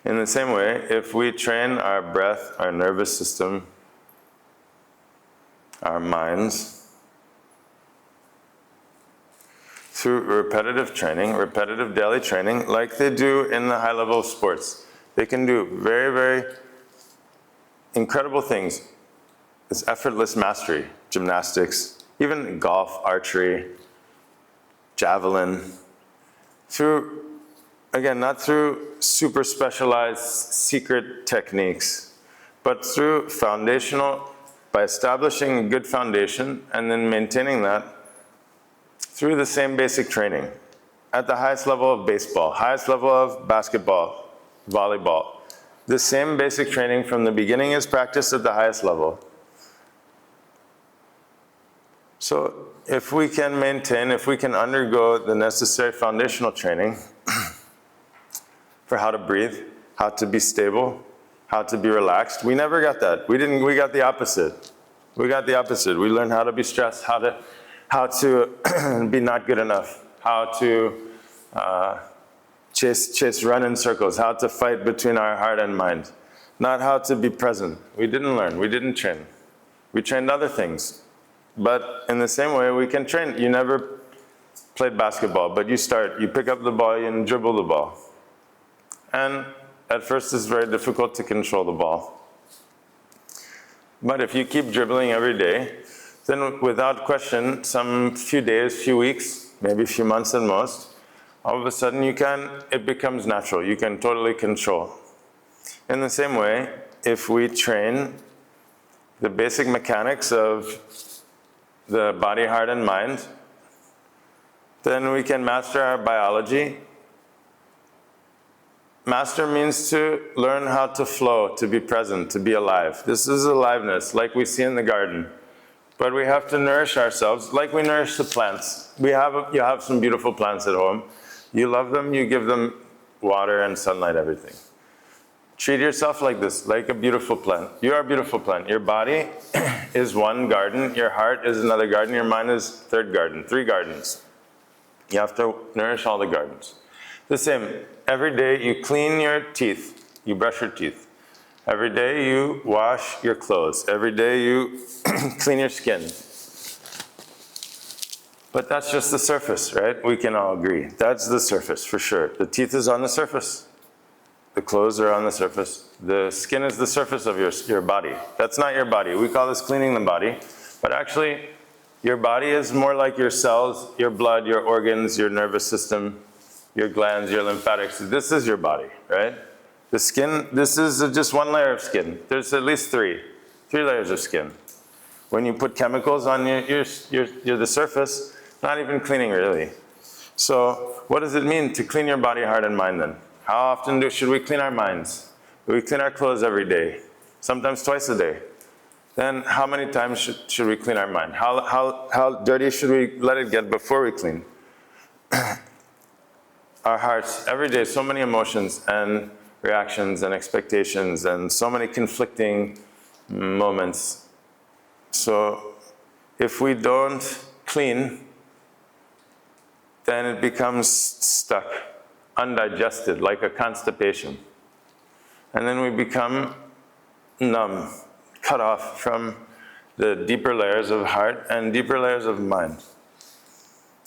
In the same way, if we train our breath, our nervous system, our minds, through repetitive training, repetitive daily training, like they do in the high level of sports, they can do very, very incredible things. It's effortless mastery, gymnastics, even golf, archery, javelin, through, again, not through super specialized secret techniques, but through foundational, by establishing a good foundation and then maintaining that through the same basic training at the highest level of baseball, highest level of basketball, volleyball. The same basic training from the beginning is practiced at the highest level. So if we can maintain, if we can undergo the necessary foundational training for how to breathe, how to be stable, how to be relaxed, we never got that. We got the opposite. We got the opposite. We learned how to be stressed, how to be not good enough, how to run in circles, how to fight between our heart and mind, not how to be present. We didn't learn, we didn't train. We trained other things. But in the same way, we can train. You never played basketball, but you pick up the ball and dribble the ball. And at first it's very difficult to control the ball. But if you keep dribbling every day, then without question, some few days, few weeks, maybe a few months at most, all of a sudden it becomes natural. You can totally control. In the same way, if we train the basic mechanics of the body, heart, and mind, then we can master our biology. Master means to learn how to flow, to be present, to be alive. This is aliveness, like we see in the garden. But we have to nourish ourselves like we nourish the plants. You have some beautiful plants at home. You love them, you give them water and sunlight, everything. Treat yourself like this, like a beautiful plant. You are a beautiful plant. Your body is one garden, your heart is another garden, your mind is third garden, 3 gardens. You have to nourish all the gardens. The same, every day you clean your teeth, you brush your teeth. Every day you wash your clothes. Every day you clean your skin. But that's just the surface, right? We can all agree. That's the surface, for sure. The teeth is on the surface. The clothes are on the surface. The skin is the surface of your body. That's not your body. We call this cleaning the body. But actually, your body is more like your cells, your blood, your organs, your nervous system, your glands, your lymphatics. This is your body, right? The skin, this is just one layer of skin. There's at least 3 layers of skin. When you put chemicals on the surface, not even cleaning really. So what does it mean to clean your body, heart, and mind then? How often should we clean our minds? We clean our clothes every day, sometimes twice a day. Then how many times should we clean our mind? How dirty should we let it get before we clean? Our hearts, every day, so many emotions and reactions and expectations and so many conflicting moments. So if we don't clean, then it becomes stuck, undigested, like a constipation. And then we become numb, cut off from the deeper layers of heart and deeper layers of mind.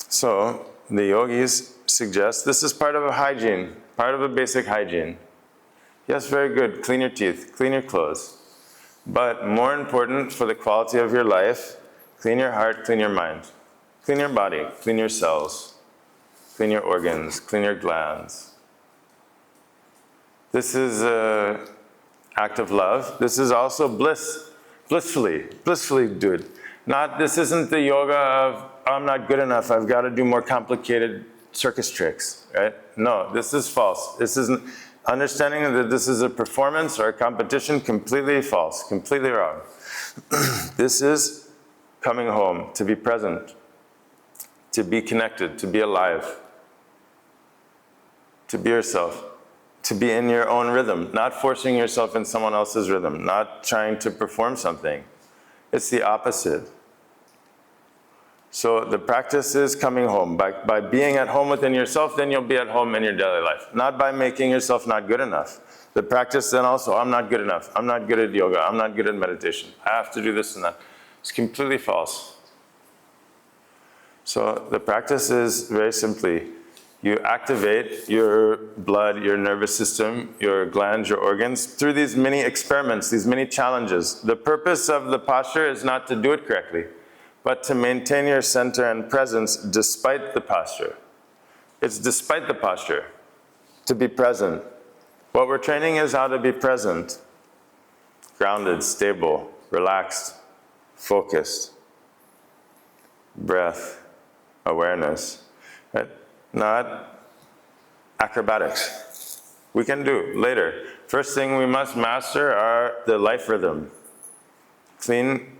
So the yogis suggest this is part of a hygiene, part of a basic hygiene. Yes, very good, clean your teeth, clean your clothes. But more important for the quality of your life, clean your heart, clean your mind. Clean your body, clean your cells, clean your organs, clean your glands. This is an act of love. This is also blissfully do it. This isn't the yoga of, I'm not good enough, I've got to do more complicated circus tricks, right? No, this is false. This isn't, understanding that this is a performance or a competition, completely false, completely wrong. This is coming home, to be present, to be connected, to be alive, to be yourself, to be in your own rhythm, not forcing yourself in someone else's rhythm, not trying to perform something. It's the opposite. So the practice is coming home. By being at home within yourself, then you'll be at home in your daily life. Not by making yourself not good enough. The practice then also, I'm not good enough. I'm not good at yoga. I'm not good at meditation. I have to do this and that. It's completely false. So the practice is very simply, you activate your blood, your nervous system, your glands, your organs through these mini experiments, these mini challenges. The purpose of the posture is not to do it correctly, but to maintain your center and presence despite the posture. It's despite the posture, to be present. What we're training is how to be present, grounded, stable, relaxed, focused, breath, awareness, right? Not acrobatics. We can do later. First thing we must master are the life rhythm. Tune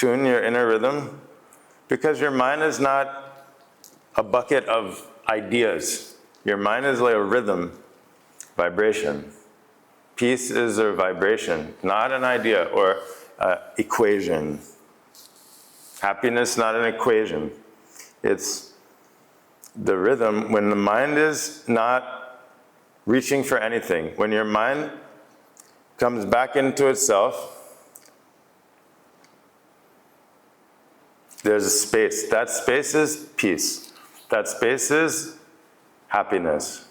your inner rhythm, because your mind is not a bucket of ideas. Your mind is like a rhythm, vibration. Peace is a vibration, not an idea or equation. Happiness, not an equation. It's the rhythm when the mind is not reaching for anything. When your mind comes back into itself, there's a space. That space is peace. That space is happiness.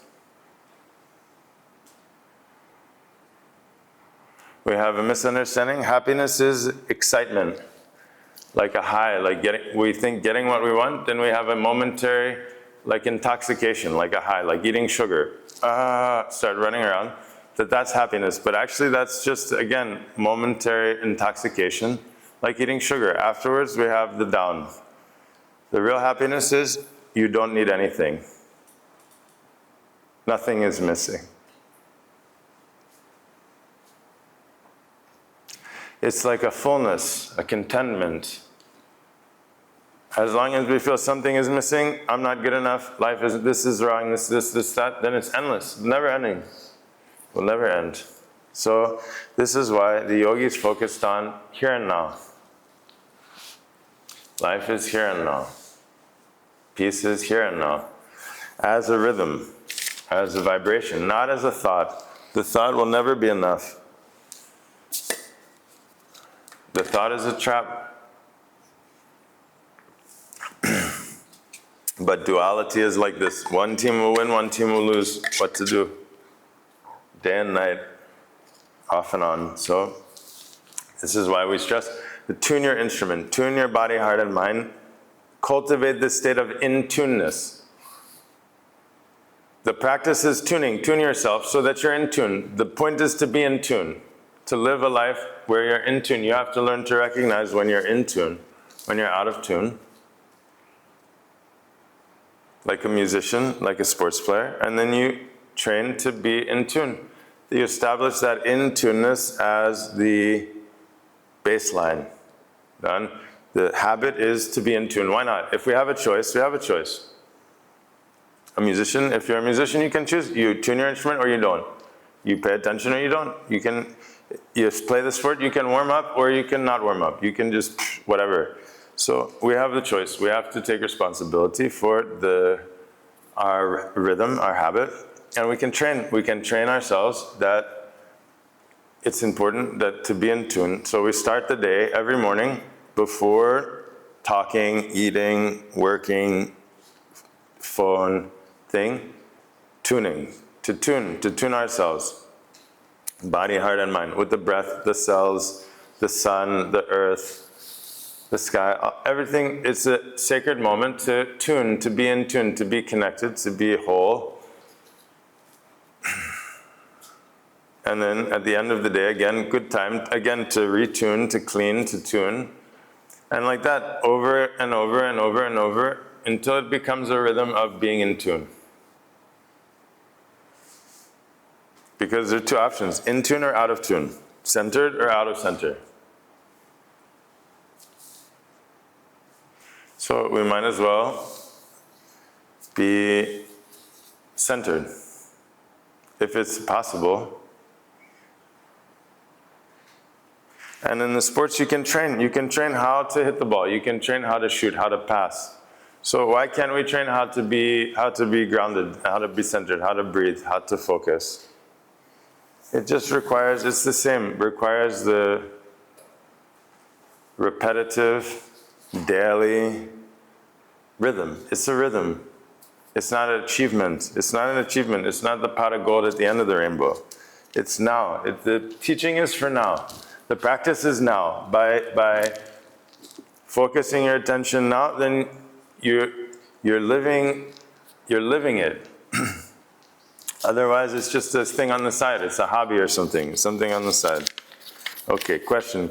We have a misunderstanding. Happiness is excitement, like a high, like we think getting what we want, then we have a momentary, like intoxication, like a high, like eating sugar. Start running around. That's happiness. But actually that's just, again, momentary intoxication, like eating sugar. Afterwards we have the down. The real happiness is you don't need anything. Nothing is missing. It's like a fullness, a contentment. As long as we feel something is missing, I'm not good enough, life is, this is wrong, this, that, then it's endless, never ending. It will never end. So this is why the yogis focused on here and now. Life is here and now. Peace is here and now. As a rhythm, as a vibration, not as a thought. The thought will never be enough. The thought is a trap. But duality is like this. One team will win, one team will lose. What to do? Day and night, off and on. So this is why we stress to tune your instrument, tune your body, heart, and mind. Cultivate this state of in-tuneness. The practice is tuning. Tune yourself so that you're in tune. The point is to be in tune. To live a life where you're in tune. You have to learn to recognize when you're in tune, when you're out of tune. Like a musician, like a sports player, and then you train to be in tune. You establish that in-tuneness as the baseline. Done. The habit is to be in tune. Why not? If we have a choice, we have a choice. A musician, if you're a musician, you can choose. You tune your instrument or you don't. You pay attention or you don't. You play the sport, you can warm up or you can not warm up. You can just whatever. So we have the choice. We have to take responsibility for our rhythm, our habit, and we can train. We can train ourselves that it's important that to be in tune. So we start the day every morning before talking, eating, working, phone thing, tuning, to tune ourselves, body, heart, and mind, with the breath, the cells, the sun, the earth, the sky, everything. It's a sacred moment to tune, to be in tune, to be connected, to be whole. And then at the end of the day, again, good time, again, to retune, to clean, to tune. And like that, over and over and over and over, until it becomes a rhythm of being in tune. Because there are two options, in tune or out of tune, centered or out of center. So we might as well be centered, if it's possible. And in the sports, you can train. You can train how to hit the ball. You can train how to shoot, how to pass. So why can't we train how to be grounded, how to be centered, how to breathe, how to focus? It just requires, it's the same, requires the repetitive, daily rhythm. It's a rhythm. It's not an achievement. It's not an achievement. It's not the pot of gold at the end of the rainbow. It's now. The teaching is for now. The practice is now. By focusing your attention now, then you're living it. Otherwise, it's just this thing on the side. It's a hobby or something on the side. Okay, question.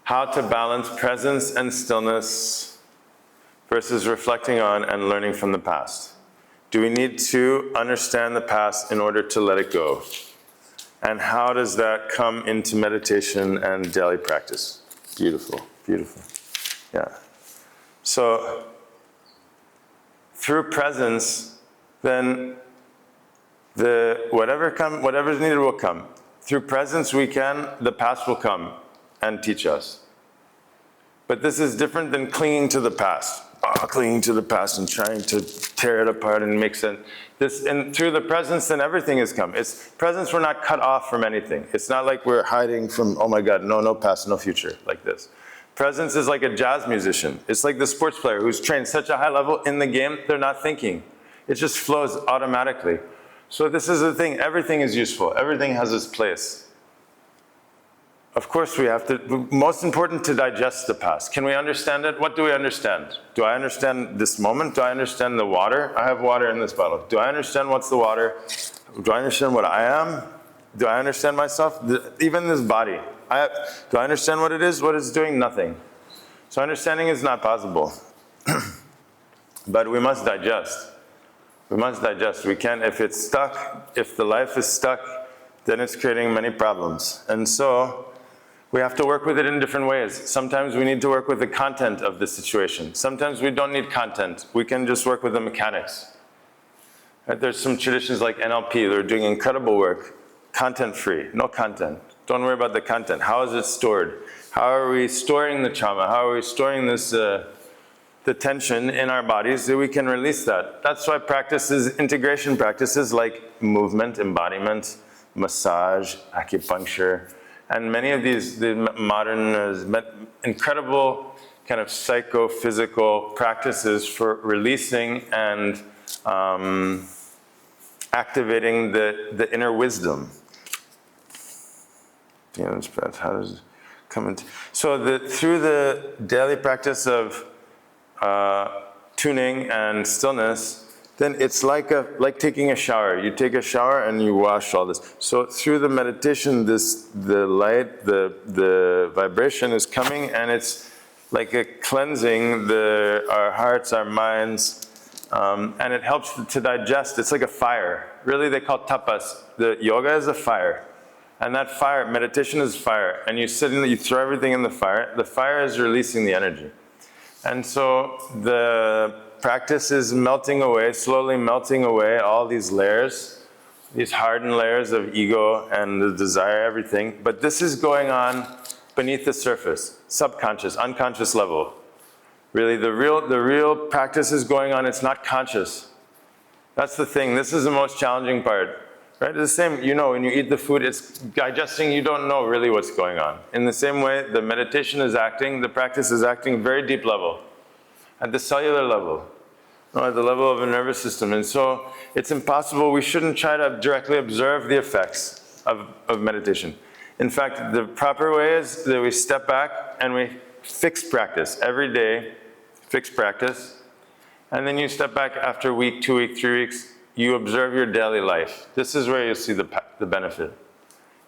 How to balance presence and stillness versus reflecting on and learning from the past. Do we need to understand the past in order to let it go? And how does that come into meditation and daily practice? Beautiful. Yeah. So, through presence, then whatever's needed will come. Through presence, the past will come and teach us. But this is different than clinging to the past. Clinging to the past and trying to tear it apart and make sense. And through the presence, then everything has come. It's presence, we're not cut off from anything. It's not like we're hiding from, oh my God, no past, no future, like this. Presence is like a jazz musician. It's like the sports player who's trained such a high level in the game, they're not thinking. It just flows automatically. So this is the thing, everything is useful. Everything has its place. Of course we have to, most important to digest the past. Can we understand it? What do we understand? Do I understand this moment? Do I understand the water? I have water in this bottle. Do I understand what's the water? Do I understand what I am? Do I understand myself? Even this body. Do I understand what it is? What it's doing? Nothing. So understanding is not possible. But we must digest. We must digest. We can't, if it's stuck, if the life is stuck, then it's creating many problems. And so, we have to work with it in different ways. Sometimes we need to work with the content of the situation. Sometimes we don't need content. We can just work with the mechanics. Right? There's some traditions like NLP, they're doing incredible work. Content-free, no content. Don't worry about the content. How is it stored? How are we storing the trauma? How are we storing this, the tension in our bodies so we can release that? That's why integration practices like movement, embodiment, massage, acupuncture, and many of the modern, incredible kind of psychophysical practices for releasing and activating the inner wisdom. How does it come into? So through the daily practice of tuning and stillness, then it's like taking a shower. You take a shower and you wash all this. So through the meditation, the light, the vibration is coming, and it's like a cleansing our hearts, our minds, and it helps to digest. It's like a fire. Really, they call tapas. The yoga is a fire, and that fire, meditation is fire. And you throw everything in the fire. The fire is releasing the energy, and so the practice is slowly melting away all these layers, these hardened layers of ego and the desire, everything. But this is going on beneath the surface, subconscious, unconscious level. Really, the real practice is going on, it's not conscious. That's the thing, this is the most challenging part. Right? It's the same, when you eat the food, it's digesting, you don't know really what's going on. In the same way, the meditation is acting, the practice is acting very deep level. At the cellular level, at the level of a nervous system. And so it's impossible, we shouldn't try to directly observe the effects of meditation. In fact, the proper way is that we step back and we fix practice. Every day, fix practice. And then you step back after a week, 2 weeks, 3 weeks, you observe your daily life. This is where you'll see the benefit.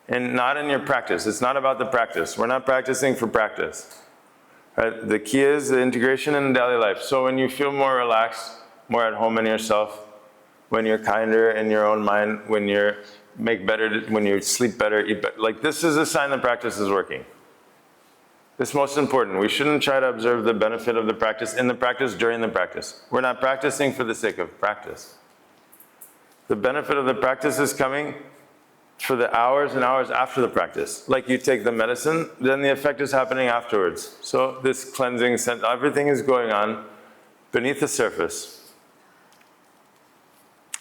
And not in your practice. It's not about the practice. We're not practicing for practice. Right? The key is the integration in daily life. So when you feel more relaxed, more at home in yourself, when you're kinder in your own mind, when you sleep better, eat better, like this is a sign the practice is working. This is most important. We shouldn't try to observe the benefit of the practice in the practice, during the practice. We're not practicing for the sake of practice. The benefit of the practice is coming for the hours and hours after the practice. Like you take the medicine, then the effect is happening afterwards. So this cleansing sense, everything is going on beneath the surface.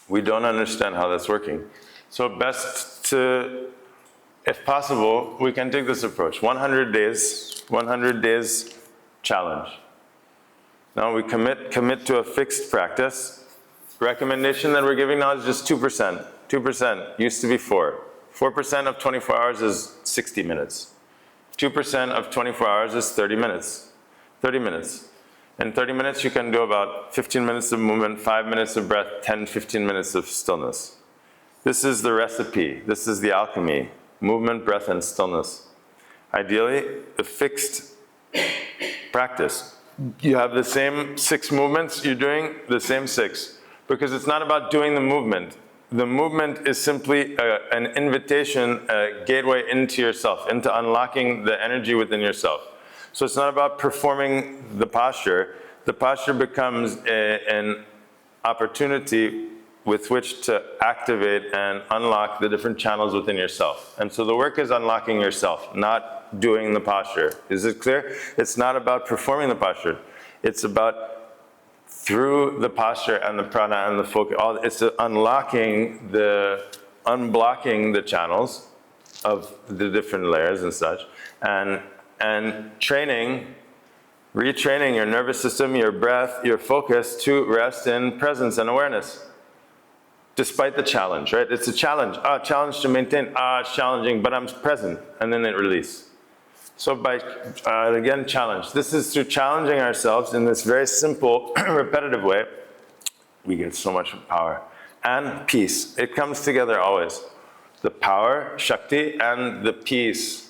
We don't understand how that's working. So best to, if possible, we can take this approach. 100 days challenge. Now we commit to a fixed practice. Recommendation that we're giving now is just 2%. 2% used to be 4. 4% of 24 hours is 60 minutes. 2% of 24 hours is 30 minutes. 30 minutes. In 30 minutes, you can do about 15 minutes of movement, 5 minutes of breath, 10, 15 minutes of stillness. This is the recipe. This is the alchemy. Movement, breath, and stillness. Ideally, a fixed practice. You have the same 6 movements, you're doing the same 6. Because it's not about doing the movement. The movement is simply an invitation, a gateway into yourself, into unlocking the energy within yourself. So it's not about performing the posture. The posture becomes an opportunity with which to activate and unlock the different channels within yourself. And so the work is unlocking yourself, not doing the posture. Is it clear? It's not about performing the posture. It's about through the posture and the prana and the focus, it's unlocking unblocking the channels of the different layers and such, and training, retraining your nervous system, your breath, your focus to rest in presence and awareness. Despite the challenge, right? It's a challenge. Challenge to maintain. It's challenging, but I'm present, and then it release. So by, again, challenge. This is through challenging ourselves in this very simple, repetitive way, we get so much power. And peace. It comes together always. The power, Shakti, and the peace.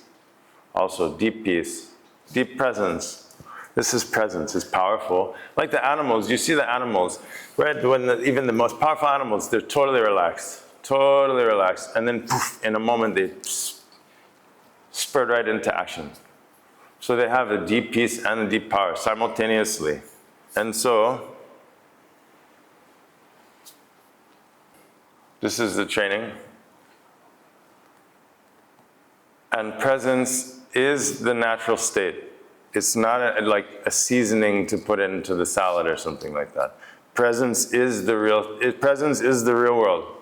Also, deep peace. Deep presence. This is presence, it's powerful. Like the animals, you see the animals, right? Even the most powerful animals, they're totally relaxed. Totally relaxed. And then, poof, in a moment, they spurt right into action. So they have a deep peace and a deep power simultaneously. And so, this is the training. And presence is the natural state. It's not like a seasoning to put into the salad or something like that. Presence is the real world.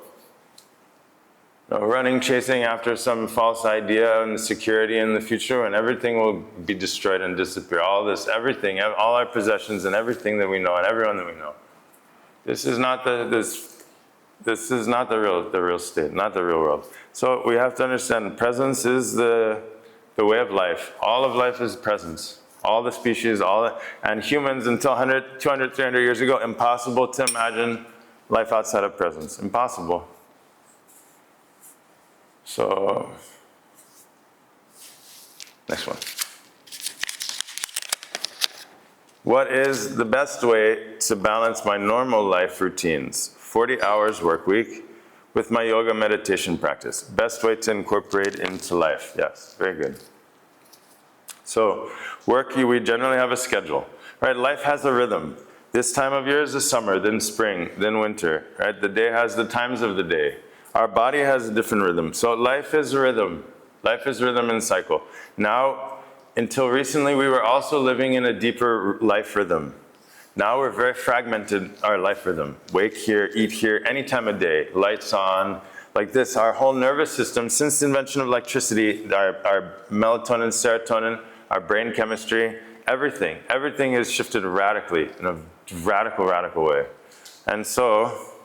Running, chasing after some false idea and security in the future, and everything will be destroyed and disappear. All this, everything, all our possessions and everything that we know and everyone that we know. This is not this is not the real state, not the real world. So we have to understand presence is the way of life. All of life is presence. All the species, and humans until 100, 200, 300 years ago, impossible to imagine life outside of presence. Impossible. So, next one. What is the best way to balance my normal life routines? 40 hours work week with my yoga meditation practice. Best way to incorporate into life. Yes, very good. So, we generally have a schedule, right? Life has a rhythm. This time of year is the summer, then spring, then winter, right? The day has the times of the day. Our body has a different rhythm. So life is rhythm. Life is rhythm and cycle. Now, until recently, we were also living in a deeper life rhythm. Now we're very fragmented, our life rhythm. Wake here, eat here, any time of day, lights on, like this. Our whole nervous system, since the invention of electricity, our melatonin, serotonin, our brain chemistry, everything has shifted radically, in a radical way. And so,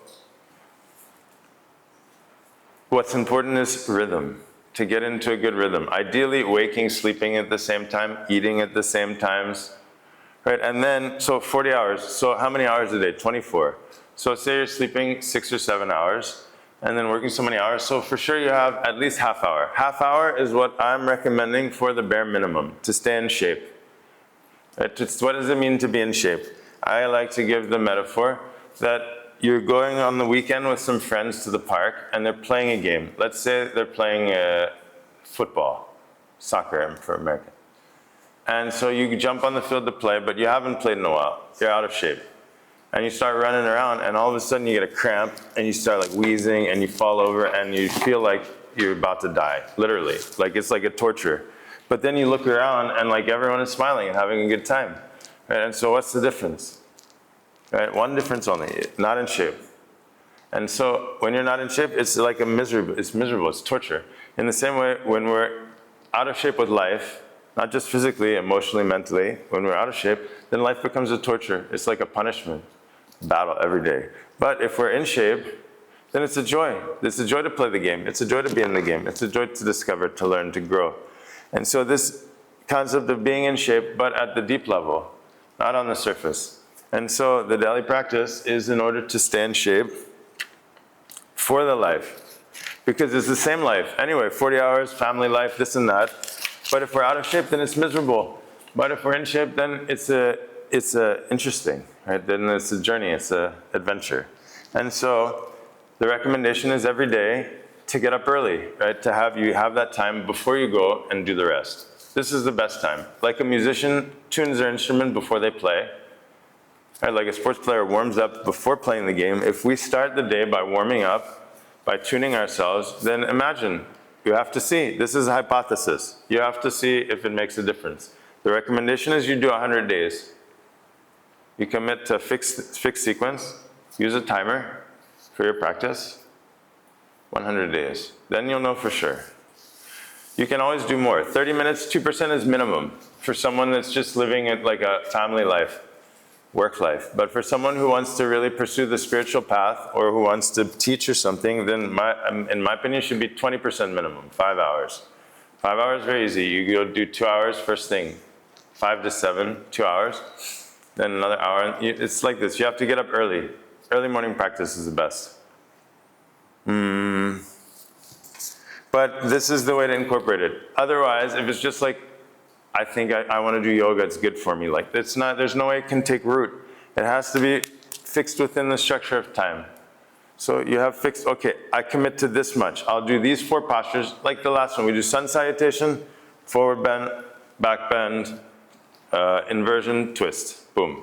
what's important is rhythm, to get into a good rhythm. Ideally, waking, sleeping at the same time, eating at the same times, right? And then, so 40 hours. So how many hours a day? 24. So say you're sleeping 6 or 7 hours, and then working so many hours. So for sure you have at least half hour. Half hour is what I'm recommending for the bare minimum, to stay in shape. Right? What does it mean to be in shape? I like to give the metaphor that you're going on the weekend with some friends to the park and they're playing a game. Let's say they're playing football, soccer for America. And so you jump on the field to play, but you haven't played in a while. You're out of shape. And you start running around and all of a sudden you get a cramp and you start like wheezing and you fall over and you feel like you're about to die, literally. Like it's like a torture. But then you look around and like everyone is smiling and having a good time. Right? And so what's the difference? Right? One difference only, not in shape. And so when you're not in shape, it's like miserable, it's torture. In the same way, when we're out of shape with life, not just physically, emotionally, mentally, when we're out of shape, then life becomes a torture. It's like a punishment, battle every day. But if we're in shape, then it's a joy. It's a joy to play the game. It's a joy to be in the game. It's a joy to discover, to learn, to grow. And so this concept of being in shape, but at the deep level, not on the surface. And so the daily practice is in order to stay in shape for the life. Because it's the same life. Anyway, 40 hours, family life, this and that. But if we're out of shape, then it's miserable. But if we're in shape, then it's interesting, right? Then it's a journey, it's an adventure. And so the recommendation is every day to get up early, right? To have you have that time before you go and do the rest. This is the best time. Like a musician tunes their instrument before they play. Right? Like a sports player warms up before playing the game. If we start the day by warming up, by tuning ourselves, then imagine, you have to see. This is a hypothesis. You have to see if it makes a difference. The recommendation is you do 100 days. You commit to a fixed sequence, use a timer for your practice, 100 days. Then you'll know for sure. You can always do more. 30 minutes, 2% is minimum for someone that's just living it like a family life, work life. But for someone who wants to really pursue the spiritual path or who wants to teach or something, then in my opinion, should be 20% minimum, 5 hours. 5 hours, very easy. You go do 2 hours first thing, 5 to 7, 2 hours. Then another hour. It's like this. You have to get up early. Early morning practice is the best. But this is the way to incorporate it. Otherwise, if it's just like, I think I want to do yoga, it's good for me. Like, it's not, there's no way it can take root. It has to be fixed within the structure of time. So you have fixed, okay, I commit to this much. I'll do these 4 postures, like the last one. We do sun salutation, forward bend, back bend, inversion, twist, boom.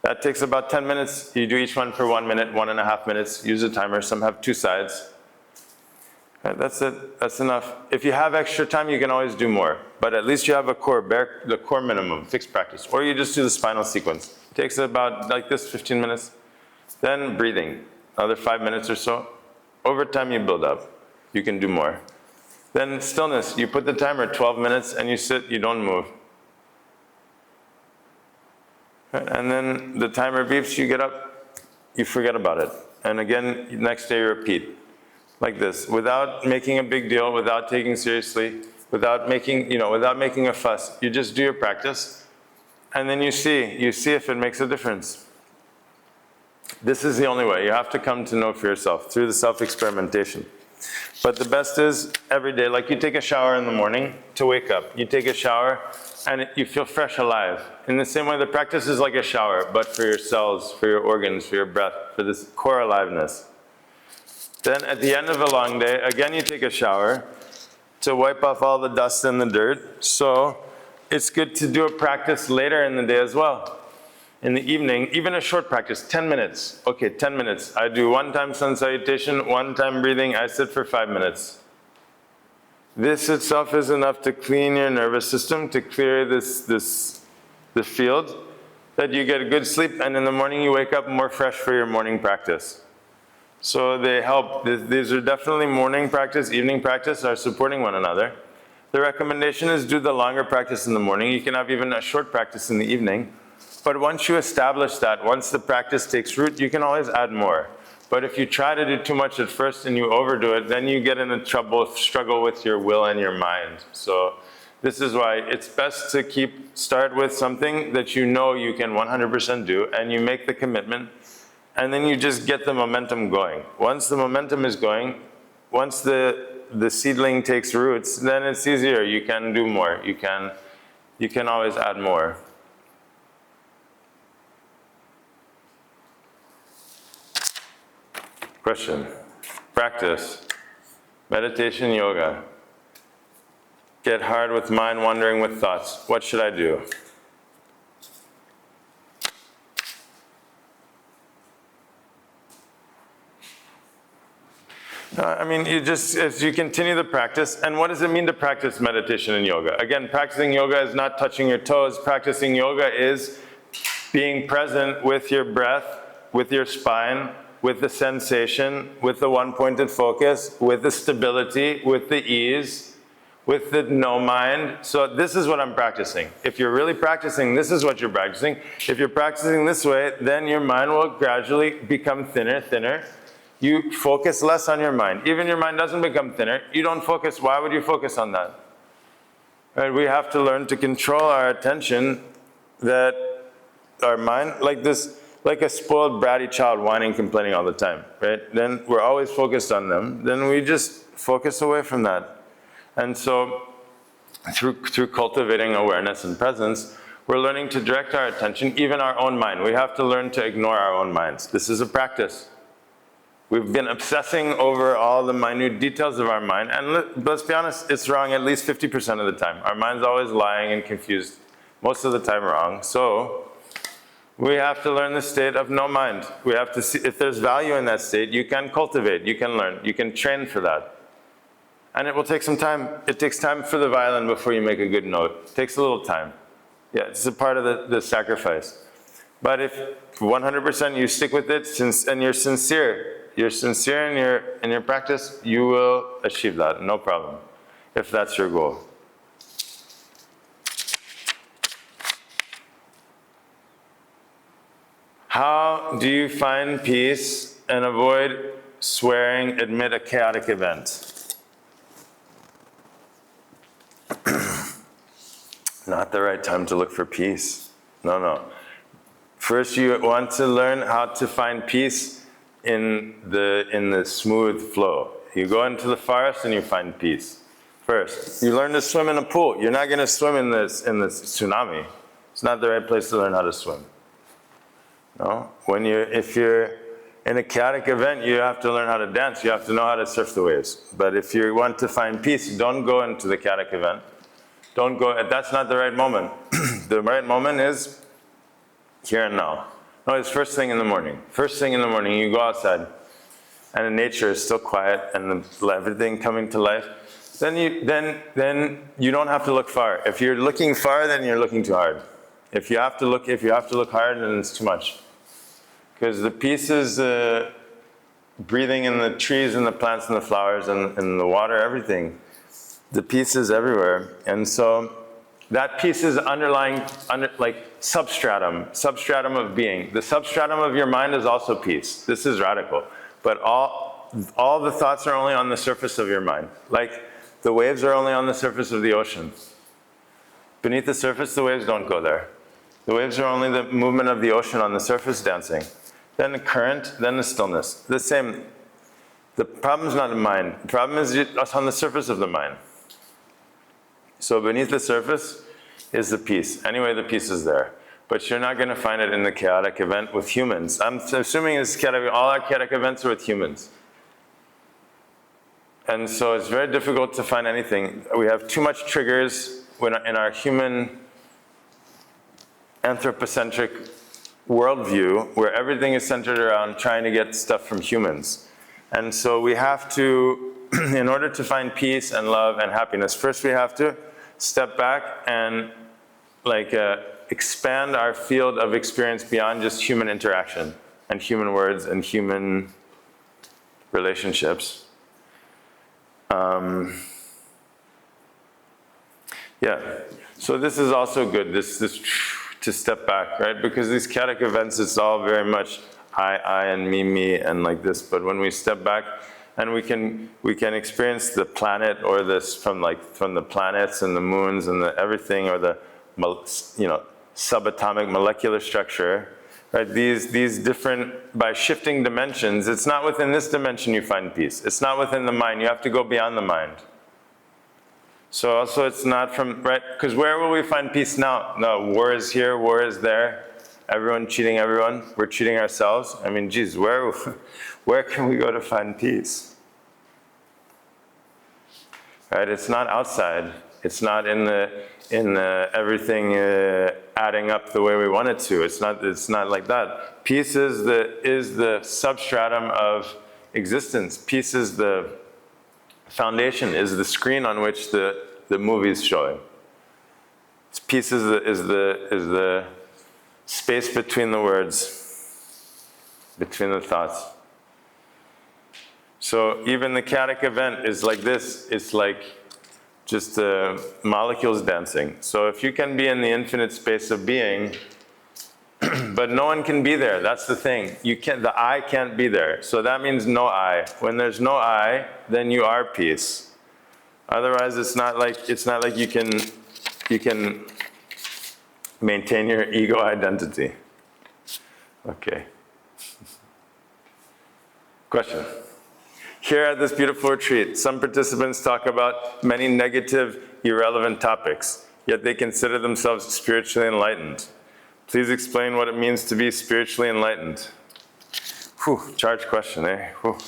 That takes about 10 minutes. You do each one for 1 minute, 1.5 minutes. Use a timer. Some have 2 sides. Right, that's it. That's enough. If you have extra time, you can always do more. But at least you have a core, the core minimum, fixed practice. Or you just do the spinal sequence. It takes about like this, 15 minutes. Then breathing, another 5 minutes or so. Over time, you build up. You can do more. Then stillness. You put the timer 12 minutes and you sit, you don't move. And then the timer beeps, you get up, you forget about it. And again, next day you repeat. Like this, without making a big deal, without taking seriously, without making a fuss. You just do your practice, and then you see if it makes a difference. This is the only way. You have to come to know for yourself through the self-experimentation. But the best is every day, like you take a shower in the morning to wake up. You take a shower, and you feel fresh, alive. In the same way, the practice is like a shower, but for your cells, for your organs, for your breath, for this core aliveness. Then at the end of a long day, again you take a shower to wipe off all the dust and the dirt. So it's good to do a practice later in the day as well. In the evening, even a short practice, 10 minutes. Okay, 10 minutes. I do 1 time sun salutation, 1 time breathing, I sit for 5 minutes. This itself is enough to clean your nervous system, to clear the field, that you get a good sleep, and in the morning you wake up more fresh for your morning practice. So they help. These are definitely morning practice, evening practice are supporting one another. The recommendation is do the longer practice in the morning. You can have even a short practice in the evening. But once you establish that, once the practice takes root, you can always add more. But if you try to do too much at first and you overdo it, then you get into struggle with your will and your mind. So this is why it's best to start with something that you know you can 100% do, and you make the commitment. And then you just get the momentum going. Once the momentum is going, once the seedling takes roots, then it's easier. You can do more. You can always add more. Question. Practice. Meditation, yoga. Get hard with mind wandering with thoughts. What should I do? I mean, as you continue the practice, and what does it mean to practice meditation and yoga? Again, practicing yoga is not touching your toes. Practicing yoga is being present with your breath, with your spine, with the sensation, with the one-pointed focus, with the stability, with the ease, with the no mind. So this is what I'm practicing. If you're really practicing, this is what you're practicing. If you're practicing this way, then your mind will gradually become thinner. You focus less on your mind. Even your mind doesn't become thinner. You don't focus. Why would you focus on that? Right? We have to learn to control our attention, that our mind, like a spoiled, bratty child whining, complaining all the time, right? Then we're always focused on them. Then we just focus away from that. And so through cultivating awareness and presence, we're learning to direct our attention, even our own mind. We have to learn to ignore our own minds. This is a practice. We've been obsessing over all the minute details of our mind, and let's be honest, it's wrong at least 50% of the time. Our mind's always lying and confused, most of the time wrong. So we have to learn the state of no mind. We have to see if there's value in that state. You can cultivate, you can learn, you can train for that. And it will take some time. It takes time for the violin before you make a good note. It takes a little time. Yeah, it's a part of the sacrifice. But if 100% you stick with it and you're sincere in your practice, you will achieve that, no problem, if that's your goal. How do you find peace and avoid swearing amid a chaotic event? Not the right time to look for peace. No. First, you want to learn how to find peace in the smooth flow. You go into the forest and you find peace. First, you learn to swim in a pool. You're not going to swim in this tsunami. It's not the right place to learn how to swim. No, if you're in a chaotic event, you have to learn how to dance. You have to know how to surf the waves. But if you want to find peace, don't go into the chaotic event. Don't go. That's not the right moment. The right moment is here and now. No, it's first thing in the morning. First thing in the morning, you go outside, and the nature is still quiet, and everything coming to life. Then you don't have to look far. If you're looking far, then you're looking too hard. If you have to look hard, then it's too much. Because the peace is breathing in the trees and the plants and the flowers and the water, everything. The peace is everywhere, and so that peace is substratum of being. The substratum of your mind is also peace. This is radical. But all the thoughts are only on the surface of your mind. Like the waves are only on the surface of the ocean. Beneath the surface, the waves don't go there. The waves are only the movement of the ocean on the surface dancing. Then the current, then the stillness. The same. The problem is not the mind. The problem is us on the surface of the mind. So beneath the surface is the peace. Anyway, the peace is there. But you're not going to find it in the chaotic event with humans. I'm assuming all our chaotic events are with humans. And so it's very difficult to find anything. We have too much triggers in our human anthropocentric worldview where everything is centered around trying to get stuff from humans. And so we have to, in order to find peace and love and happiness, first we have to step back and expand our field of experience beyond just human interaction and human words and human relationships. So this is also good, this to step back, right? Because these chaotic events, it's all very much I and me and like this. But when we step back and we can experience the planet or this from the planets and the moons and everything, or the subatomic molecular structure, right? These different, by shifting dimensions, it's not within this dimension you find peace. It's not within the mind. You have to go beyond the mind. So also it's not from, right? Because where will we find peace now? No, war is here, war is there. Everyone cheating everyone. We're cheating ourselves. I mean, geez, where can we go to find peace? Right? It's not outside. It's not in the everything adding up the way we want it to. It's not like that. Peace is the substratum of existence. Peace is the foundation, is the screen on which the movie is showing. Peace is the space between the words, between the thoughts. So even the chaotic event is like this. It's like just the molecules dancing. So if you can be in the infinite space of being, but no one can be there. That's the thing. The I can't be there. So that means no I. When there's no I, then you are peace. Otherwise, it's not like you can maintain your ego identity. Okay. Question. Here at this beautiful retreat, some participants talk about many negative, irrelevant topics, yet they consider themselves spiritually enlightened. Please explain what it means to be spiritually enlightened. Whew, charged question, eh? Whew.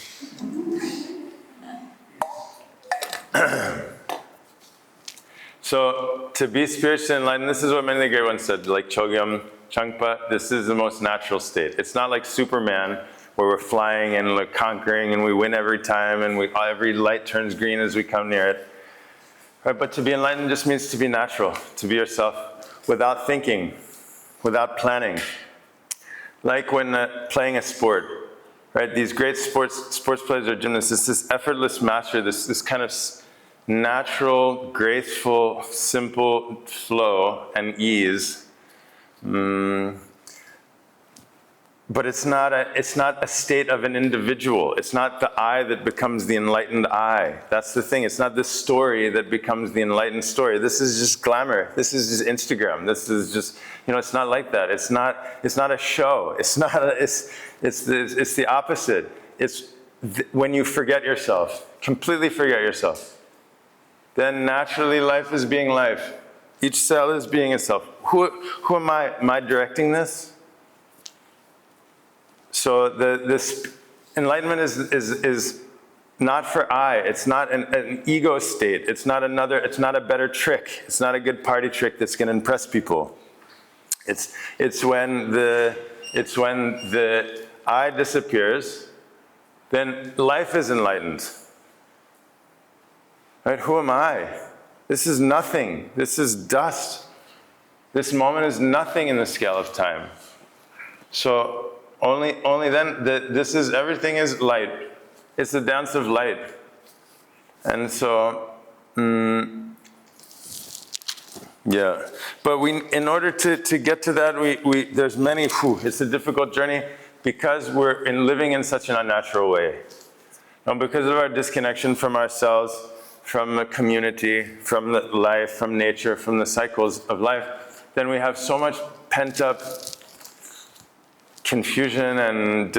So, to be spiritually enlightened, this is what many of the great ones said, like Chogyam, Changpa, this is the most natural state. It's not like Superman, where we're flying and like conquering and we win every time and every light turns green as we come near it. Right? But to be enlightened just means to be natural, to be yourself without thinking, without planning. Like when playing a sport, right? These great sports players or gymnasts, this effortless mastery, this kind of natural, graceful, simple flow and ease. But it's not a state of an individual. It's not the I that becomes the enlightened I. That's the thing. It's not this story that becomes the enlightened story. This is just glamour. This is just Instagram. This is just, it's not like that. It's not a show. It's the opposite. It's when you forget yourself, completely forget yourself. Then naturally life is being life. Each cell is being itself. Who am I? Am I directing this? So this enlightenment is not for I. It's not an ego state. It's not a better trick. It's not a good party trick that's going to impress people. It's when the I disappears, then life is enlightened. Right? Who am I? This is nothing. This is dust. This moment is nothing in the scale of time. So only then, everything is light. It's the dance of light. And so, yeah. But in order to get to that, there's many, it's a difficult journey because we're living in such an unnatural way. And because of our disconnection from ourselves, from the community, from the life, from nature, from the cycles of life, then we have so much pent up confusion and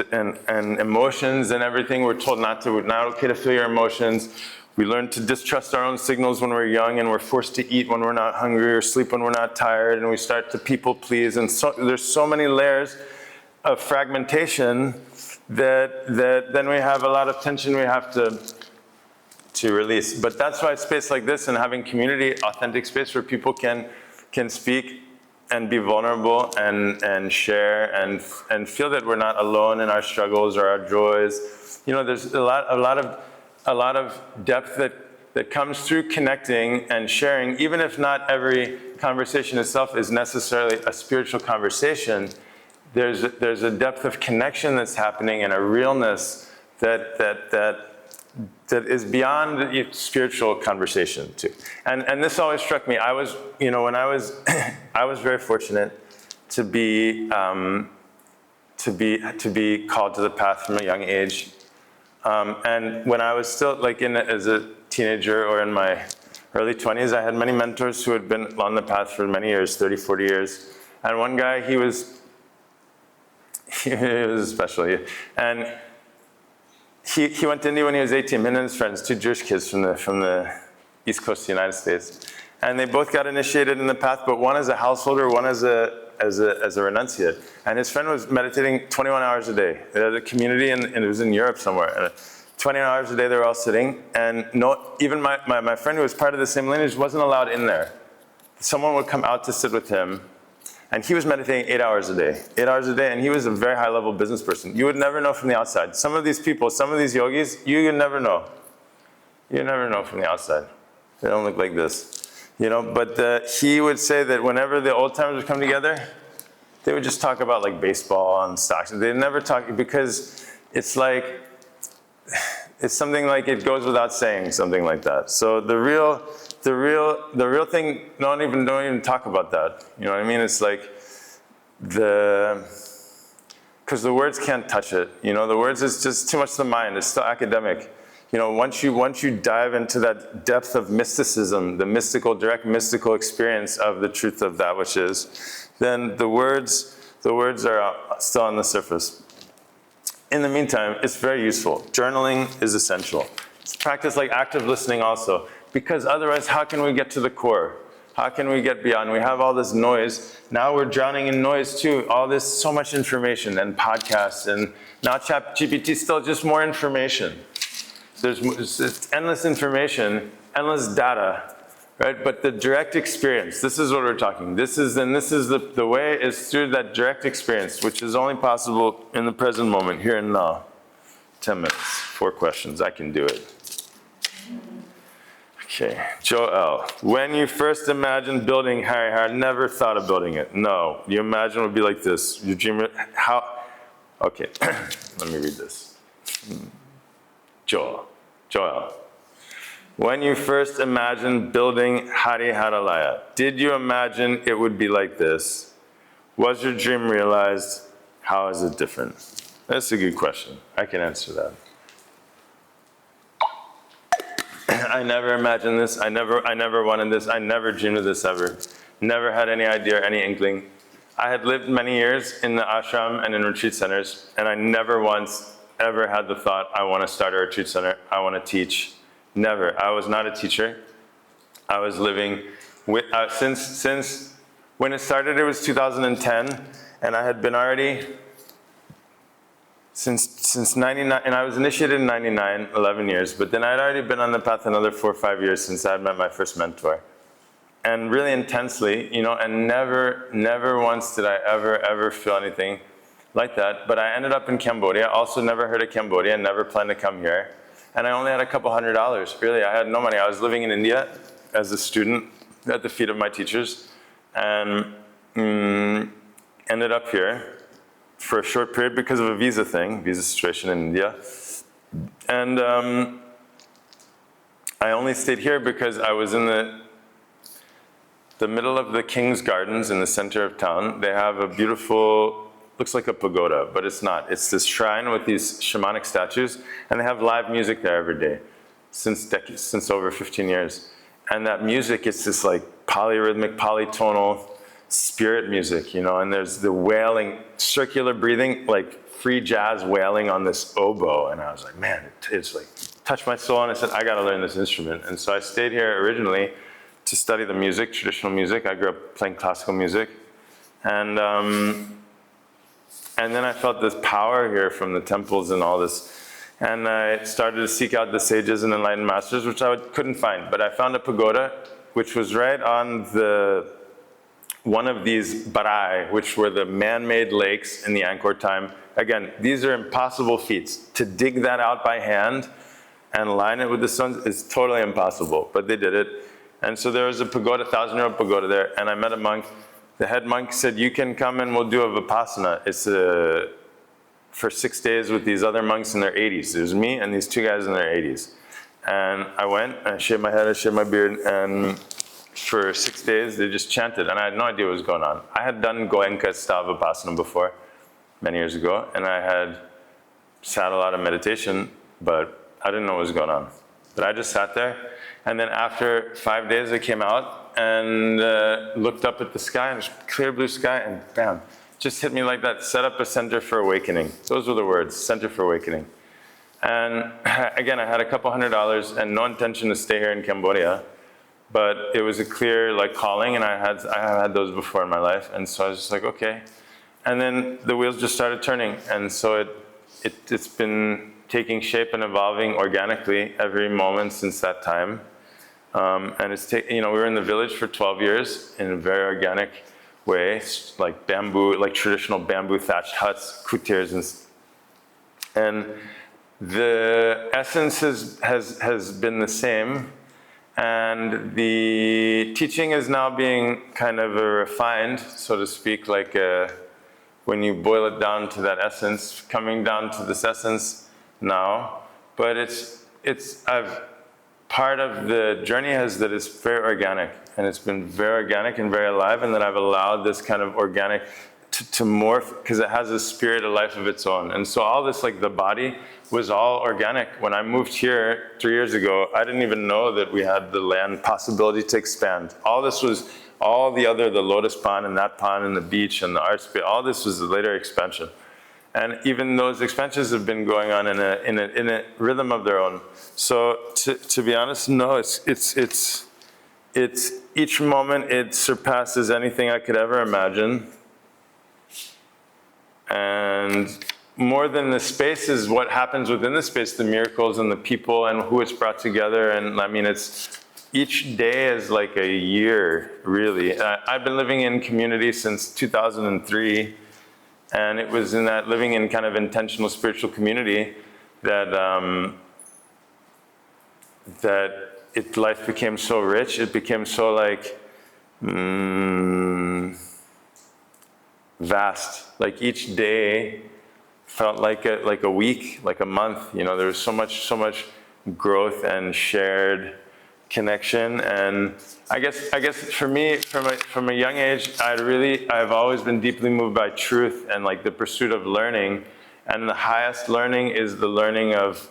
emotions and everything. We're told not okay to feel your emotions. We learn to distrust our own signals when we're young, and we're forced to eat when we're not hungry or sleep when we're not tired, and we start to people please. And so there's so many layers of fragmentation that then we have a lot of tension we have to release. But that's why space like this and having community, authentic space where people can speak and be vulnerable and share and feel that we're not alone in our struggles or our joys. There's a lot of depth that comes through connecting and sharing, even if not every conversation itself is necessarily a spiritual conversation. There's a depth of connection that's happening and a realness that is beyond spiritual conversation too. And this always struck me. I was, when I was very fortunate to be called to the path from a young age. And when I was still as a teenager or in my early 20s, I had many mentors who had been on the path for many years, 30, 40 years. And one guy, he was special. And he went to India when he was 18, him and his friends, two Jewish kids from the East Coast of the United States. And they both got initiated in the path, but one as a householder, one as a renunciate. And his friend was meditating 21 hours a day. They had a community, and it was in Europe somewhere. And 20 hours a day they were all sitting. And even my friend who was part of the same lineage wasn't allowed in there. Someone would come out to sit with him, And he was meditating 8 hours a day, and he was a very high-level business person. You would never know from the outside. Some of these people, some of these yogis, you would never know. You never know from the outside. They don't look like this, But he would say that whenever the old timers would come together, they would just talk about like baseball and stocks. They'd never talk, because it's something like it goes without saying, something like that. So the real thing, don't even talk about that. You know what I mean? It's like because the words can't touch it. The words is just too much the mind. It's still academic. Once you dive into that depth of mysticism, the direct mystical experience of the truth of that which is, then the words are still on the surface. In the meantime, it's very useful. Journaling is essential. It's practice like active listening also, because otherwise, how can we get to the core? How can we get beyond? We have all this noise. Now we're drowning in noise too. All this, so much information and podcasts, and now ChatGPT is still just more information. It's endless information, endless data, right? But the direct experience, this is what we're talking. This is the way is through that direct experience, which is only possible in the present moment, here and now. 10 minutes, 4 questions, I can do it. Okay, Joël, when you first imagined building Hari Hara, never thought of building it. No, you imagine it would be like this. You dream it, how? Okay, let me read this. Joël, when you first imagined building Hariharalaya, did you imagine it would be like this? Was your dream realized? How is it different? That's a good question. I can answer that. I never imagined this. I never wanted this. I never dreamed of this ever. Never had any idea, any inkling. I had lived many years in the ashram and in retreat centers, and I never once ever had the thought, I want to start a retreat center, I want to teach. Never. I was not a teacher. I was living with, since when it started, it was 2010, and I had been already, since 99, and I was initiated in 99, 11 years, but then I'd already been on the path another 4 or 5 years since I had met my first mentor. And really intensely, and never once did I ever feel anything like that. But I ended up in Cambodia, also never heard of Cambodia, never planned to come here. And I only had a couple $100, really. I had no money. I was living in India as a student at the feet of my teachers, and ended up here for a short period because of a visa situation in India. And I only stayed here because I was in the middle of the King's Gardens in the center of town. They have a beautiful, looks like a pagoda, but it's not. It's this shrine with these shamanic statues, and they have live music there every day since over 15 years. And that music, it's this like polyrhythmic, polytonal spirit music, and there's the wailing, circular breathing, like free jazz wailing on this oboe. And I was like, man, it's like touched my soul, and I said, I gotta learn this instrument. And so I stayed here originally to study the music, traditional music. I grew up playing classical music. And then I felt this power here from the temples and all this. And I started to seek out the sages and enlightened masters, which I couldn't find. But I found a pagoda, which was right on one of these barai, which were the man-made lakes in the Angkor time. Again, these are impossible feats. To dig that out by hand and line it with the sun is totally impossible, but they did it. And so there was a pagoda, 1,000-year-old pagoda there, and I met a monk. The head monk said, you can come and we'll do a vipassana. It's for 6 days with these other monks in their 80s. There's me and these 2 guys in their 80s. And I went, and I shaved my head, I shaved my beard, and for 6 days they just chanted, and I had no idea what was going on. I had done Goenka style vipassana before, many years ago, and I had sat a lot of meditation, but I didn't know what was going on. But I just sat there, and then after 5 days I came out and looked up at the sky, and it was clear blue sky, and bam, just hit me like that. Set up a center for awakening. Those were the words, center for awakening. And again, I had a couple $100 and no intention to stay here in Cambodia, but it was a clear calling, and I have had those before in my life, and so I was just like, okay. And then the wheels just started turning, and so it's been taking shape and evolving organically every moment since that time. And we were in the village for 12 years in a very organic way, like bamboo, like traditional bamboo thatched huts, kutirs, and the essence has been the same, and the teaching is now being kind of refined, so to speak, like when you boil it down to that essence, coming down to this essence now. But part of the journey is that it's very organic, and it's been very organic and very alive, and that I've allowed this kind of organic to morph, because it has a spirit, a life of its own. And so all this, like the body, was all organic. When I moved here 3 years ago, I didn't even know that we had the land possibility to expand. All this was, all the lotus pond and that pond and the beach and the art space, all this was a later expansion. And even those expansions have been going on in a rhythm of their own. So to be honest, no, it's each moment it surpasses anything I could ever imagine. And more than the space is what happens within the space, the miracles and the people and who it's brought together. And I mean, each day is like a year, really. I've been living in community since 2003. And it was in that living in kind of intentional spiritual community that life became so rich. It became so like vast. Like each day felt like a week, like a month. You know, there was so much growth and shared connection. And I guess for me, from a young age, I've always been deeply moved by truth and like the pursuit of learning. And the highest learning is the learning of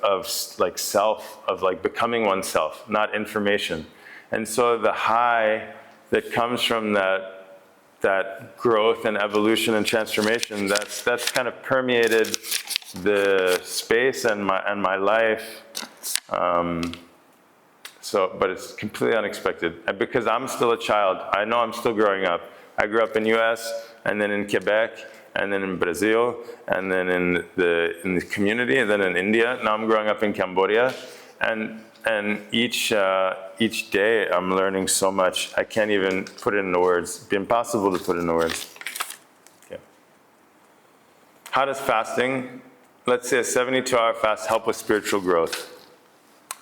like self, of like becoming oneself, not information. And so the high that comes from that growth and evolution and transformation, that's kind of permeated the space and my life. But it's completely unexpected. And because I'm still a child, I know I'm still growing up. I grew up in US, and then in Quebec, and then in Brazil, and then in the community, and then in India. Now I'm growing up in Cambodia, and each day I'm learning so much. I can't even put it into words. It'd be impossible to put it into words. Okay. How does fasting, let's say a 72-hour fast, help with spiritual growth?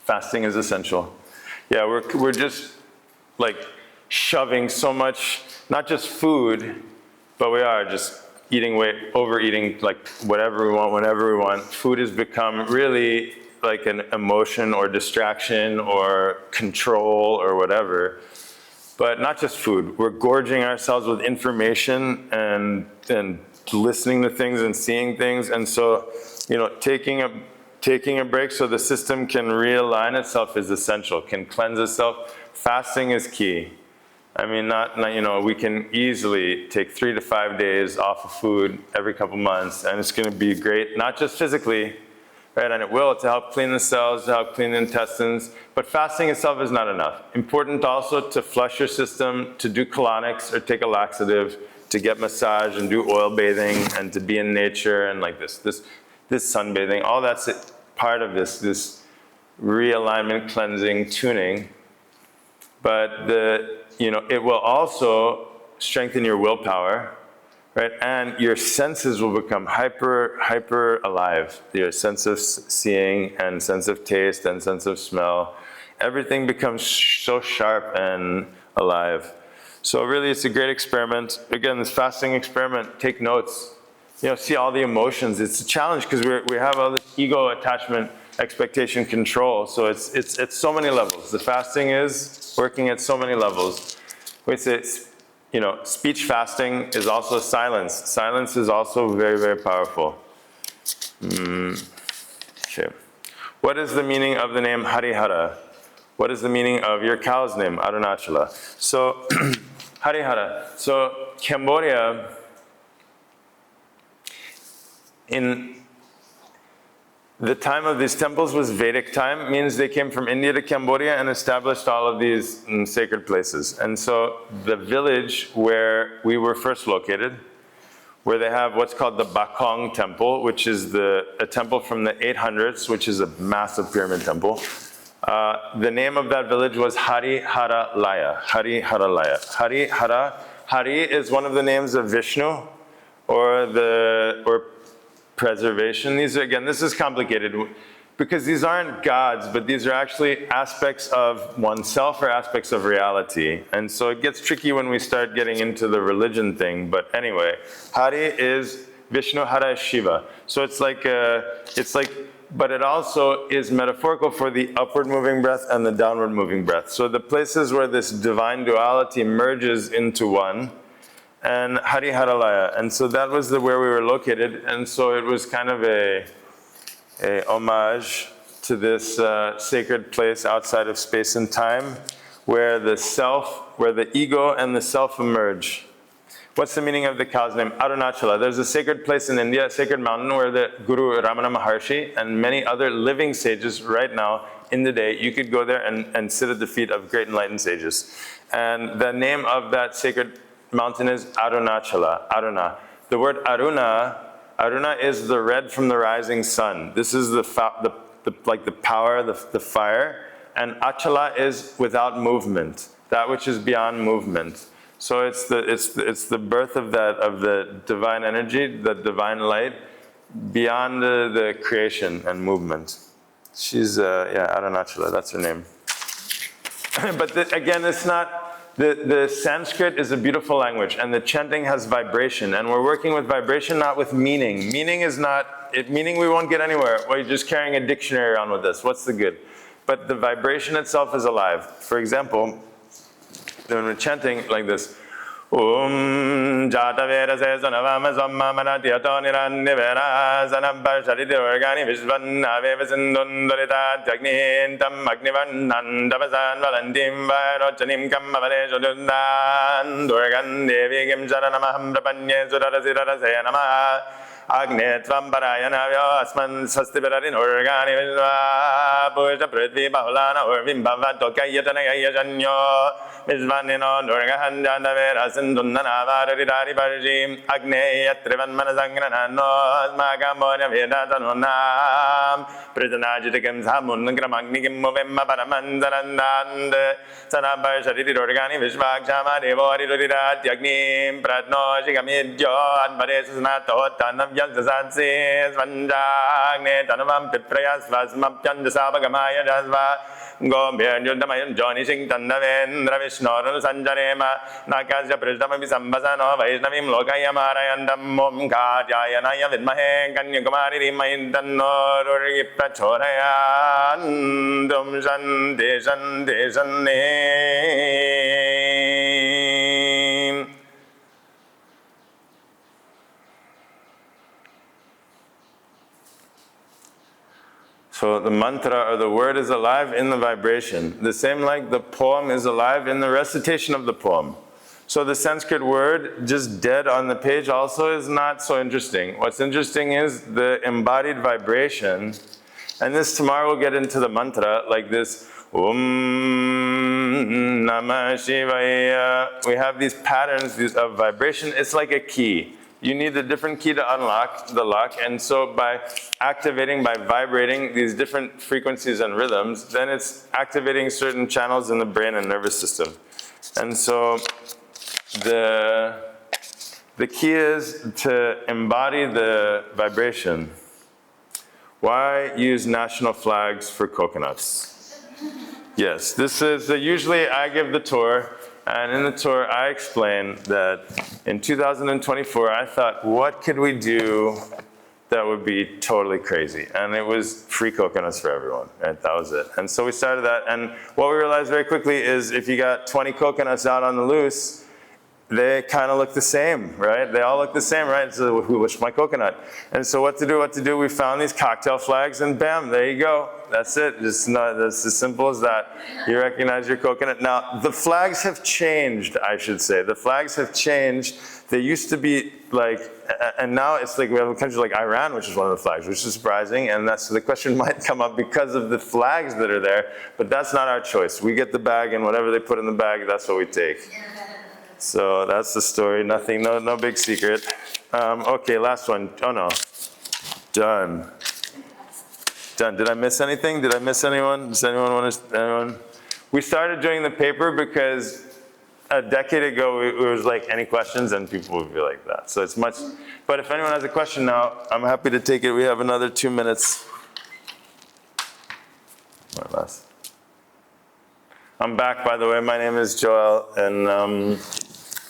Fasting is essential. Yeah, we're just like shoving so much, not just food, but we are just overeating, like whatever we want, whenever we want. Food has become really like an emotion or distraction or control or whatever. But not just food. We're gorging ourselves with information and listening to things and seeing things. And so, taking a break so the system can realign itself is essential, can cleanse itself. Fasting is key. I mean, we can easily take 3 to 5 days off of food every couple months, and it's going to be great, not just physically, right? And it will, to help clean the cells, to help clean the intestines. But fasting itself is not enough. Important also to flush your system, to do colonics or take a laxative, to get massage and do oil bathing, and to be in nature and like this sunbathing. All that's part of this realignment, cleansing, tuning. But it will also strengthen your willpower, right? And your senses will become hyper alive. Your sense of seeing and sense of taste and sense of smell, everything becomes so sharp and alive. So really, it's a great experiment. Again, this fasting experiment, take notes. See all the emotions. It's a challenge because we have all this ego, attachment, expectation, control. So it's so many levels. The fasting is working at so many levels. We say, speech fasting is also silence. Silence is also very, very powerful. Okay. What is the meaning of the name Hari Hara? What is the meaning of your cow's name, Arunachala? So, Hari Hara. So, Cambodia, in the time of these temples was Vedic time, means they came from India to Cambodia and established all of these sacred places. And so the village where we were first located, where they have what's called the Bakong temple, which is a temple from the 800s, which is a massive pyramid temple. The name of that village was Hariharalaya. Hariharalaya. Hari Hara Hari is one of the names of Vishnu, or preservation. These are, again, this is complicated because these aren't gods, but these are actually aspects of oneself or aspects of reality. And so it gets tricky when we start getting into the religion thing. But anyway, Hari is Vishnu, Hara is Shiva. So it's like, but it also is metaphorical for the upward moving breath and the downward moving breath. So the places where this divine duality merges into one, and Hariharalaya. And so that was where we were located. And so it was kind of a homage to this sacred place outside of space and time, where the self, where the ego and the self emerge. What's the meaning of the cow's name? Arunachala. There's a sacred place in India, a sacred mountain, where the Guru Ramana Maharshi and many other living sages right now in the day, you could go there and sit at the feet of great enlightened sages. And the name of that sacred mountain is Arunachala, Aruna. The word Aruna is the red from the rising sun. This is the power, the fire. And Achala is without movement, that which is beyond movement. So it's the birth of the divine energy, the divine light, beyond the creation and movement. She's Arunachala, that's her name. But again, it's not. The Sanskrit is a beautiful language, and the chanting has vibration, and we're working with vibration, not with meaning. Meaning is not, meaning we won't get anywhere. Well, you're just carrying a dictionary around with us. What's the good? But the vibration itself is alive. For example, when we're chanting like this, Om Jata Vera Se Sanavama Samma Manatiyato Nirannivera Sanabha Shariti Organi Vishvanna Veva Sindun Dorita Jagnintam Agnivan Nandavasan Valantim Vairochanim Kamavale Shodundan Durgan Devi Kim Sharanamaham Prapanye Surarasirara Sayanama Agne Tvam Parayanavyo Asman Sastiberarin Organi Vishva Pusha Prithvi Bahulana Urvim Bhavato Kayatana Yajanyo Vishvanino Durgahan Janavera Sindunanavari Parjim Agne Yatrivan Manazangrana Magamona Vedatanunam Prisanajitikam Samun Gramagnikim Movemma Paramandanand Sanabha Shariti Durgani Vishvakshama Devori Rudirat Yagnim Pratno Shigamidyo Advaresanato Tanavyan Sasatsi Svanjagne Tanavam Piprayas Vasmapyan Sabagamaya Jasva Gombir Yudamayan Johnny Singh Tandavendra Vishnoran Sanjarema Nakasya Prishtama Visambasano Vaishnavim Lokaya Marayandam Mom Kajayanaya Vidmahe Kanyakumari Rimaintanno Rurgi Prachorayan Dum Shante Shante Shante. So the mantra or the word is alive in the vibration. The same like the poem is alive in the recitation of the poem. So the Sanskrit word just dead on the page also is not so interesting. What's interesting is the embodied vibration. And this tomorrow we'll get into the mantra like this. Om Namah Shivaya. We have these patterns of vibration. It's like a key. You need a different key to unlock the lock, and so by activating, by vibrating these different frequencies and rhythms, then it's activating certain channels in the brain and nervous system. And so the key is to embody the vibration. Why use national flags for coconuts? Yes, this is, usually I give the tour. And in the tour, I explained that in 2024, I thought, what could we do that would be totally crazy? And it was free coconuts for everyone, right? That was it. And so we started that. And what we realized very quickly is if you got 20 coconuts out on the loose, they kind of look the same, right? They all look the same, right? So which my coconut? And so what to do? We found these cocktail flags and bam, there you go. That's it. That's as simple as that. You recognize your coconut. Now, the flags have changed, I should say. The flags have changed. They used to be like, and now it's like we have a country like Iran, which is one of the flags, which is surprising. And so the question might come up because of the flags that are there, but that's not our choice. We get the bag, and whatever they put in the bag, that's what we take. So that's the story. Nothing, no big secret. Okay, last one. Oh no. Done. Did I miss anything? Did I miss anyone? Does anyone want to? Anyone? We started doing the paper because a decade ago, it was like any questions, and people would be like that. So it's much, but if anyone has a question now, I'm happy to take it. We have another 2 minutes. More or less. I'm back, by the way. My name is Joël, and I'm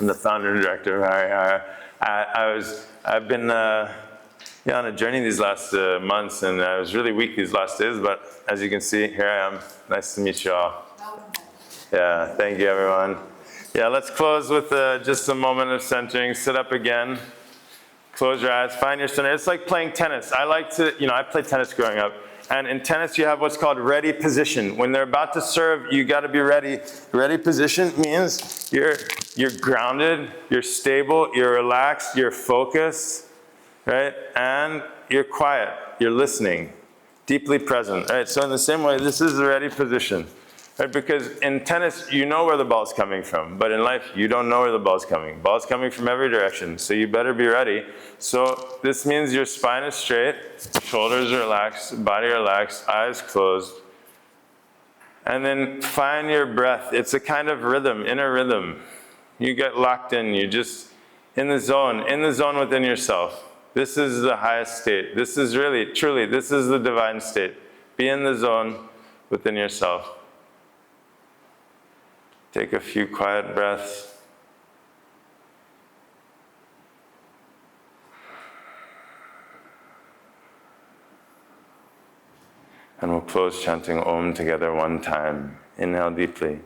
the founder and director of Hari Hara. I've been on a journey these last months, and I was really weak these last days, but as you can see, here I am. Nice to meet you all. Yeah, thank you, everyone. Yeah, let's close with just a moment of centering. Sit up again. Close your eyes. Find your center. It's like playing tennis. I like to, I played tennis growing up. And in tennis, you have what's called ready position. When they're about to serve, you got to be ready. Ready position means you're grounded, you're stable, you're relaxed, you're focused, right? And you're quiet, you're listening, deeply present, right? So in the same way, this is the ready position. Right? Because in tennis, you know where the ball's coming from, but in life, you don't know where the ball's coming. Ball's coming from every direction, so you better be ready. So this means your spine is straight, shoulders relaxed, body relaxed, eyes closed. And then find your breath. It's a kind of rhythm, inner rhythm. You get locked in, you're just in the zone within yourself. This is the highest state. This is really, truly, this is the divine state. Be in the zone within yourself. Take a few quiet breaths. And we'll close chanting Om together one time. Inhale deeply.